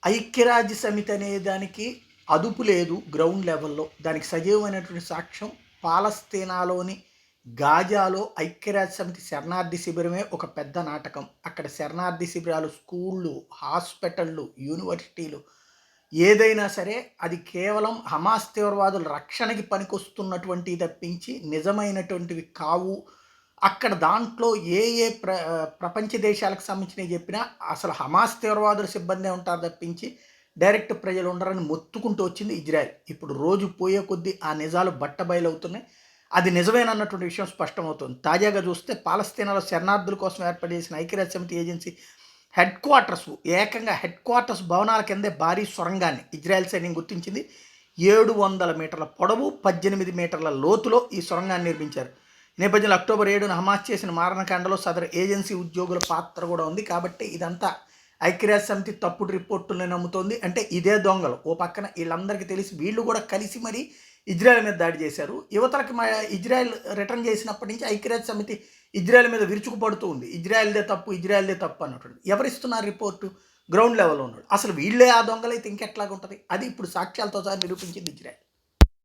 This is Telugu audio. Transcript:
ఐక్యరాజ్య సమితి అనే దానికి అదుపు లేదు గ్రౌండ్ లెవెల్లో. దానికి సజీవమైనటువంటి సాక్ష్యం పాలస్తీనాలోని గాజాలో ఐక్యరాజ్య సమితి శరణార్థి శిబిరమే ఒక పెద్ద నాటకం. అక్కడ శరణార్థి శిబిరాలు, స్కూళ్ళు, హాస్పిటళ్ళు, యూనివర్సిటీలు ఏదైనా సరే అది కేవలం హమాస్ తీవ్రవాదుల రక్షణకి పనికొస్తున్నటువంటివి తప్పించి నిజమైనటువంటివి కావు. అక్కడ దాంట్లో ఏ ఏ ప్రపంచ దేశాలకు సంబంధించినవి చెప్పినా అసలు హమాస్ తీవ్రవాదుల సిబ్బందే ఉంటారు తప్పించి డైరెక్ట్ ప్రజలు ఉండరని మొత్తుకుంటూ వచ్చింది ఇజ్రాయెల్. ఇప్పుడు రోజు పోయే కొద్దీ ఆ నిజాలు బట్టబయలవుతున్నాయి. అది నిజమేనన్నటువంటి విషయం స్పష్టమవుతుంది. తాజాగా చూస్తే పాలస్తీనాలో శరణార్థుల కోసం ఏర్పాటు చేసిన ఐక్యరాజ్య సమితి ఏజెన్సీ ఏకంగా హెడ్ క్వార్టర్స్ భవనాల కిందే భారీ సొరంగాన్ని ఇజ్రాయెల్ సైన్యం గుర్తించింది. 700 మీటర్ల పొడవు, 18 మీటర్ల లోతులో ఈ సొరంగాన్ని నిర్మించారు. ఈ నేపథ్యంలో అక్టోబర్ 7న హమాస్ చేసిన మారణకాండలో సదరు ఏజెన్సీ ఉద్యోగుల పాత్ర కూడా ఉంది. కాబట్టి ఇదంతా ఐక్యరాజ్య సమితి తప్పుడు రిపోర్టులను నమ్ముతోంది. అంటే ఇదే దొంగలు ఓ పక్కన వీళ్ళందరికీ తెలిసి వీళ్ళు కూడా కలిసి మరి ఇజ్రాయెల్ మీద దాడి చేశారు. యువతలకి ఇజ్రాయెల్ రిటర్న్ చేసినప్పటి నుంచి ఐక్యరాజ్య సమితి ఇజ్రాయెల్ మీద విరుచుకుపడుతూ ఉంది. ఇజ్రాయెల్దే తప్పు అన్నట్టు. ఎవరిస్తున్నారు రిపోర్టు? గ్రౌండ్ లెవెల్లో ఉన్నాడు. అసలు వీళ్ళే ఆ దొంగలైతే ఇంకెట్లాగుంటుంది? అది ఇప్పుడు సాక్ష్యాలతో సహా నిరూపించింది ఇజ్రాయెల్.